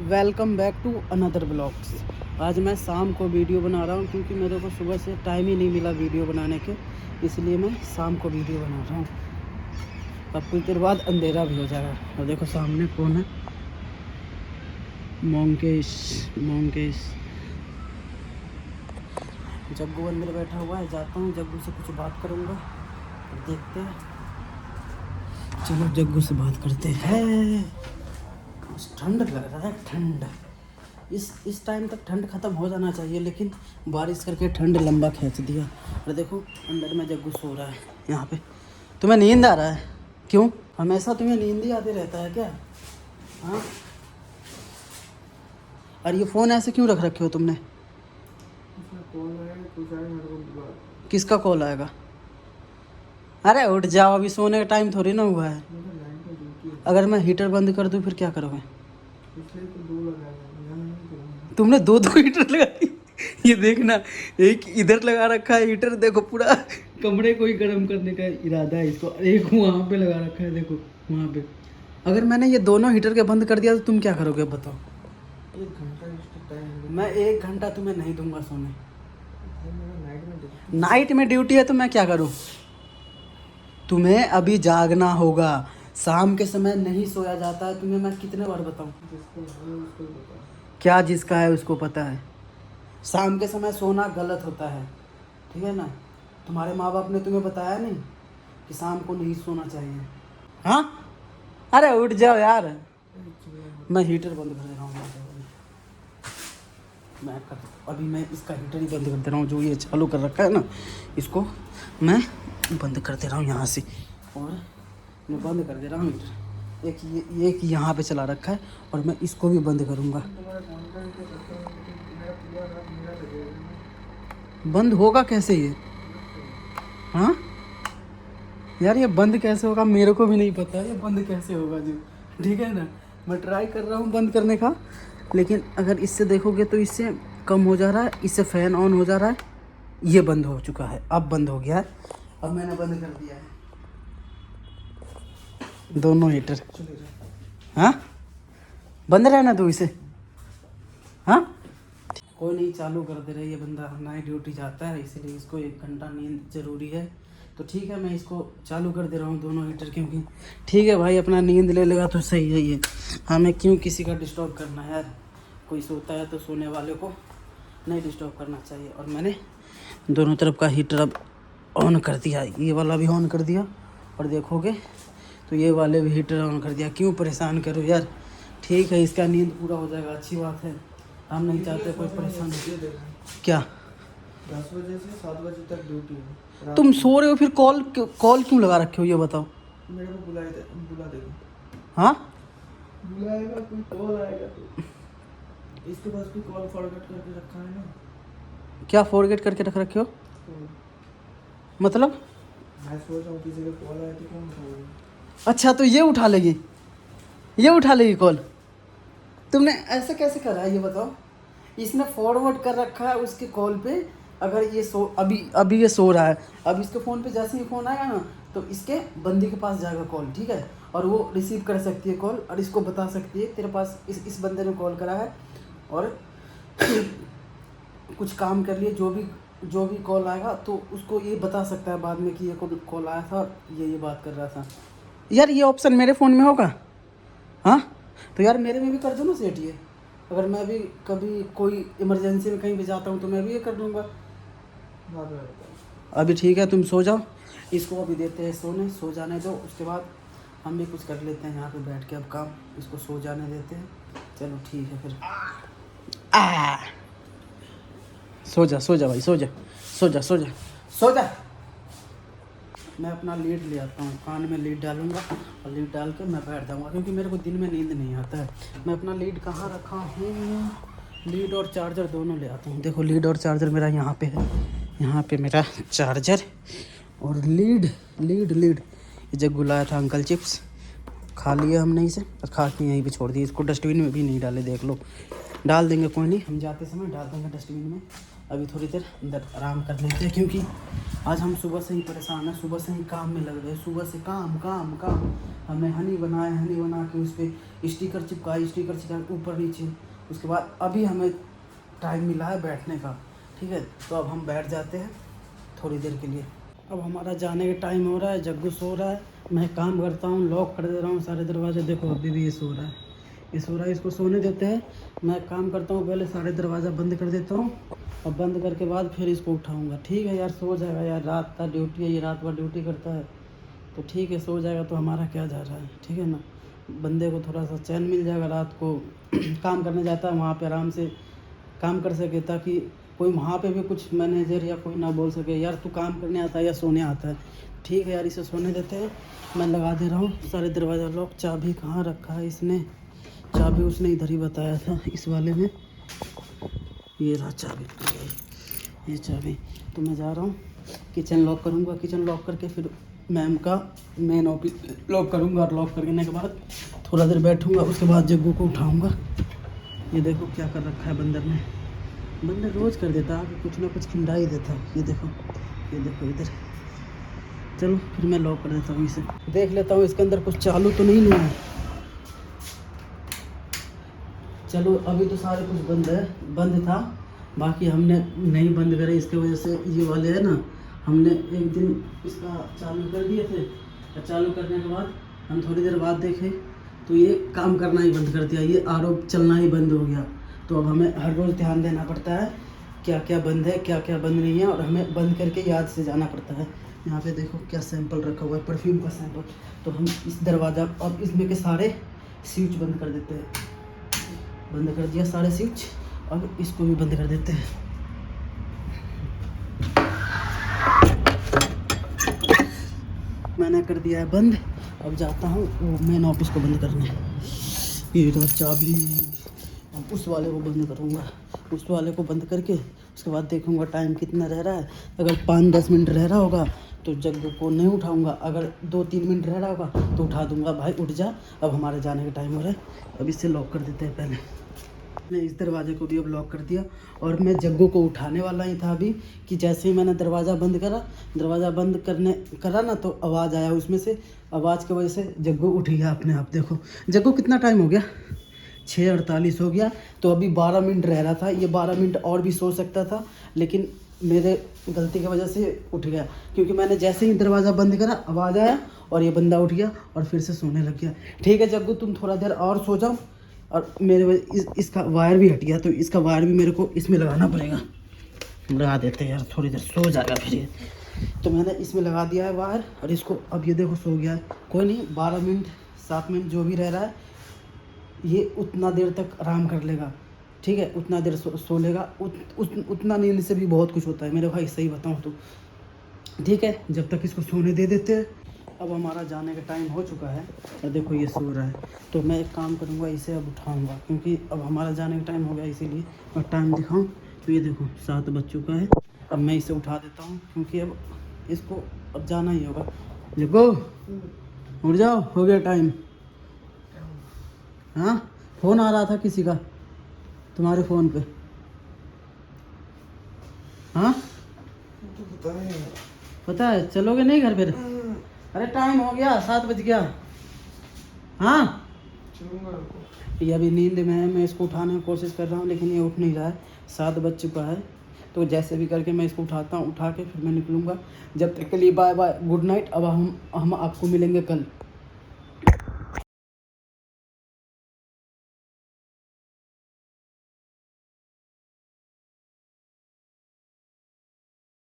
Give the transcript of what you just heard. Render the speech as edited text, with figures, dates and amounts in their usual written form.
Welcome back to another blogs. आज मैं शाम को वीडियो बना रहा हूँ क्योंकि मेरे को सुबह से टाइम ही नहीं मिला वीडियो बनाने के, इसलिए मैं शाम को वीडियो बना रहा हूँ। अब कुछ देर बाद अंधेरा भी हो जाएगा। और देखो सामने कौन है, मोंकेश जग्गू अंदर बैठा हुआ है। जाता हूँ जग्गू से कुछ बात करूँगा और देखते हैं। चलो जग्गू से बात करते हैं। ठंड लग रहा है, ठंड इस टाइम तक ठंड ख़त्म हो जाना चाहिए, लेकिन बारिश करके ठंड लंबा खींच दिया। और देखो अंदर में जग्गू सो रहा है यहाँ पे। तुम्हें नींद आ रहा है? क्यों, हमेशा तुम्हें नींद ही आती रहता है क्या? हाँ, और ये फ़ोन ऐसे क्यों रख रखे हो तुमने? किसका कॉल आएगा? अरे उठ जाओ, अभी सोने का टाइम थोड़ी ना हुआ है। अगर मैं हीटर बंद कर दूँ फिर क्या करोगे? तुमने दो हीटर लगा दी। ये देखना, एक इधर लगा रखा है हीटर, देखो पूरा कमरे को ही गर्म करने का इरादा है इसको। एक वहाँ पे लगा रखा है, देखो वहाँ पे। अगर मैंने ये दोनों हीटर के बंद कर दिया तो तुम क्या करोगे बताओ? 1 घंटा मैं 1 घंटा तुम्हें नहीं दूंगा सोने। नाइट में ड्यूटी है तो मैं क्या करूँ? तुम्हें अभी जागना होगा, शाम के समय नहीं सोया जाता है। तुम्हें मैं कितने बार बताऊँ? क्या जिसका है उसको पता है। शाम के समय सोना गलत होता है, ठीक है ना? तुम्हारे माँ बाप ने तुम्हें बताया नहीं कि शाम को नहीं सोना चाहिए? हाँ, अरे उठ जाओ यार। मैं हीटर बंद कर दे रहा हूँ। अभी मैं इसका हीटर ही बंद कर दे रहा हूँ, जो ये चालू कर रखा है ना, इसको मैं बंद कर दे रहा हूँ यहाँ से। और मैं बंद कर दे रहा हूँ हीटर। एक यहाँ पे चला रखा है और मैं इसको भी बंद करूँगा। बंद होगा कैसे ये? हाँ यार, ये बंद कैसे होगा मेरे को भी नहीं पता। ये बंद कैसे होगा जी, ठीक है ना? मैं ट्राई कर रहा हूँ बंद करने का, लेकिन अगर इससे देखोगे तो इससे कम हो जा रहा है, इससे फ़ैन ऑन हो जा रहा है। ये बंद हो चुका है, अब बंद हो गया है। अब मैंने बंद कर दिया है दोनों हीटर। हाँ, बंद रहना तू इसे। हाँ, कोई नहीं, चालू कर दे रहा है। ये बंदा नाइट ड्यूटी जाता है, इसीलिए इसको 1 घंटा नींद ज़रूरी है। तो ठीक है, मैं इसको चालू कर दे रहा हूँ दोनों हीटर, क्योंकि ठीक है भाई, अपना नींद ले लेगा तो सही है। ये हमें क्यों किसी का डिस्टर्ब करना है यार? कोई सोता है तो सोने वाले को नहीं डिस्टर्ब करना चाहिए। और मैंने दोनों तरफ का हीटर अब ऑन कर दिया, ये वाला भी ऑन कर दिया, और देखोगे तो ये वाले भी हीटर ऑन कर दिया। क्यों परेशान करो यार? ठीक है, इसका नींद पूरा हो जाएगा, अच्छी बात है। हम नहीं चाहते कोई परेशान हो। क्या 10 बजे से 7 बजे तक ड्यूटी है। तुम सो रहे हो, फिर कॉल क्यों लगा रखे हो ये बताओ? मेरे को बुला देगा। हाँ, बुलाएगा, कोई कॉल आएगा तो। इसके पास भी कॉल फॉरवर्ड करके रखा है ना। क्या फॉरगेट करके रख रखे हो मतलब? मैं सोच रहा हूँ किसी का कॉल आए तो कौन उठाएगा। अच्छा, तो ये उठा लेगी, ये उठा लेगी कॉल? तुमने ऐसा कैसे करा है ये बताओ? इसने फॉरवर्ड कर रखा है उसके कॉल पे। अगर ये अभी ये सो रहा है, अब इसके फ़ोन पे जैसे ही फ़ोन आएगा ना, तो इसके बंदी के पास जाएगा कॉल, ठीक है? और वो रिसीव कर सकती है कॉल, और इसको बता सकती है तेरे पास इस बंदे ने कॉल करा है, और कुछ काम कर लिए। जो भी कॉल आएगा तो उसको ये बता सकता है बाद में कि ये कॉल आया था, ये बात कर रहा था। यार ये ऑप्शन मेरे फ़ोन में होगा? हाँ, तो यार मेरे में भी कर दो ना सेट ये। अगर मैं भी कभी कोई इमरजेंसी में कहीं भी जाता हूँ तो मैं भी ये कर दूँगा। अभी ठीक है, तुम सो जाओ, इसको अभी देते हैं सोने, सो जाने दो। उसके बाद हम भी कुछ कर लेते हैं यहाँ पे बैठ के अब काम। इसको सो जाने देते हैं। चलो ठीक है फिर। सो जा भाई, सो जा। मैं अपना लीड ले आता हूँ, कान में लीड डालूंगा और लीड डाल के मैं बैठ जाऊँगा, क्योंकि मेरे को दिन में नींद नहीं आता है। मैं अपना लीड कहाँ रखा हूँ? लीड और चार्जर दोनों ले आता हूँ। देखो लीड और चार्जर मेरा यहाँ पे है, यहाँ पे मेरा चार्जर और लीड। ये जब गुलाया था अंकल चिप्स, खा लिया हमने इसे, और खा के यहीं पे छोड़ दिया। इसको डस्टबिन में भी नहीं डाले, देख लो। डाल देंगे, कोई नहीं, हम जाते समय डाल देंगे डस्टबिन में। अभी थोड़ी देर अंदर आराम कर लेते हैं, क्योंकि आज हम सुबह से ही परेशान हैं, सुबह से ही काम में लग गए, सुबह से काम काम काम। हमने हनी बना के उस पर स्टिकर चिपकाए ऊपर नीचे। उसके बाद अभी हमें टाइम मिला है बैठने का, ठीक है। तो अब हम बैठ जाते हैं थोड़ी देर के लिए। अब हमारा जाने का टाइम हो रहा है, जग्गू सो रहा है, मैं काम करता हूँ, लॉक कर दे रहा हूँ सारे दरवाजे। देखो अभी भी ये सो रहा है, इसको सोने देते हैं। मैं काम करता हूँ, पहले सारे दरवाज़ा बंद कर देता हूँ और बंद करके बाद फिर इसको उठाऊँगा। ठीक है यार, सो जाएगा यार, रात का ड्यूटी है, ये रात भर ड्यूटी करता है, तो ठीक है सो जाएगा, तो हमारा क्या जा रहा है, ठीक है ना। बंदे को थोड़ा सा चैन मिल जाएगा, रात को काम करने जाता है वहाँ पे आराम से काम कर सके, ताकि कोई वहाँ पे भी कुछ मैनेजर या कोई ना बोल सके यार तू काम करने आता है या सोने आता है। ठीक है यार, इसे सोने देते हैं। मैं लगा दे रहा हूँ सारे दरवाज़ा लॉक। चाबी कहाँ रखा है इसने, चाबी उसने इधर ही बताया था इस वाले में, ये रहा चाबी, ये चाबी। तो मैं जा रहा हूँ किचन लॉक करूँगा, किचन लॉक करके फिर मैम का मेन ऑफिस लॉक करूँगा, और लॉक करने के बाद थोड़ा देर बैठूँगा, उसके बाद जग्गू को उठाऊँगा। ये देखो क्या कर रखा है बंदर ने, बंदर रोज़ कर देता है, कुछ ना कुछ खिंडा ही देता है। ये देखो इधर। चलो फिर मैं लॉक कर देता हूँ इसे, देख लेता हूँ इसके अंदर कुछ चालू तो नहीं हुआ है। चलो अभी तो सारे कुछ बंद था, बाकी हमने नहीं बंद करे, इसके वजह से ये वाले है ना, हमने एक दिन इसका चालू कर दिए थे, और चालू करने के बाद हम थोड़ी देर बाद देखे तो ये काम करना ही बंद कर दिया, ये आरओ चलना ही बंद हो गया। तो अब हमें हर रोज़ ध्यान देना पड़ता है क्या क्या बंद है क्या क्या बंद नहीं है, और हमें बंद करके याद से जाना पड़ता है। यहाँ पे देखो क्या सैंपल रखा हुआ है, परफ्यूम का सैंपल। तो हम इस दरवाज़ा और इसमें के सारे स्विच बंद कर देते हैं, बंद कर दिया सारे स्विच, अब इसको भी बंद कर देते हैं। मैंने कर दिया है बंद, अब जाता हूँ वो मेन ऑफिस को बंद करने। ये तो चाबी, अब उस वाले को बंद करूँगा, उस वाले को बंद करके उसके बाद देखूँगा टाइम कितना रह रहा है। अगर 5-10 मिनट रह रहा होगा तो जग्गू को नहीं उठाऊँगा, अगर 2-3 मिनट रह रहा होगा तो उठा दूँगा, भाई उठ जा अब हमारे जाने का टाइम हो रहा है। अब इससे लॉक कर देते हैं पहले। मैं इस दरवाजे को भी अब लॉक कर दिया, और मैं जग्गू को उठाने वाला ही था अभी, कि जैसे ही मैंने दरवाज़ा बंद करा ना, तो आवाज़ आया उसमें से, आवाज़ की वजह से जग्गू उठ गया अपने आप। देखो जग्गू कितना टाइम हो गया, 6:48 हो गया, तो अभी 12 मिनट रह रहा था, ये 12 मिनट और भी सो सकता था, लेकिन मेरे गलती की वजह से उठ गया, क्योंकि मैंने जैसे ही दरवाज़ा बंद करा आवाज़ आया और ये बंदा उठ गया और फिर से सोने लग गया। ठीक है जग्गू, तुम थोड़ा देर और सो जाओ, और मेरे इसका वायर भी हट गया, तो इसका वायर भी मेरे को इसमें लगाना पड़ेगा। लगा देते हैं यार, थोड़ी देर सो जाएगा फिर ये। तो मैंने इसमें लगा दिया है वायर, और इसको अब ये देखो सो गया है। कोई नहीं, 12 मिनट 7 मिनट जो भी रह रहा है, ये उतना देर तक आराम कर लेगा, ठीक है, उतना देर सो लेगा। उतना नींद से भी बहुत कुछ होता है मेरे भाई, सही बताऊँ तो। ठीक है, जब तक इसको सोने दे देते हैं। अब हमारा जाने का टाइम हो चुका है, और देखो ये सो रहा है, तो मैं एक काम करूँगा, इसे अब उठाऊँगा, क्योंकि अब हमारा जाने का टाइम हो गया, इसीलिए। और टाइम दिखाऊँ तो ये देखो 7 बज चुका है। अब मैं इसे उठा देता हूँ, क्योंकि अब इसको अब जाना ही होगा। देखो उठ जाओ, हो गया टाइम। हाँ, फ़ोन आ रहा था किसी का तुम्हारे फ़ोन पे। हाँ पता है, चलोगे नहीं घर फिर? अरे टाइम हो गया, 7 बज गया। हाँ ये अभी नींद में है, मैं इसको उठाने की कोशिश कर रहा हूँ, लेकिन ये उठ नहीं रहा है। 7 बज चुका है, तो जैसे भी करके मैं इसको उठाता हूँ, उठा के फिर मैं निकलूँगा। जब तक के लिए बाय बाय, गुड नाइट। अब हम आपको मिलेंगे कल।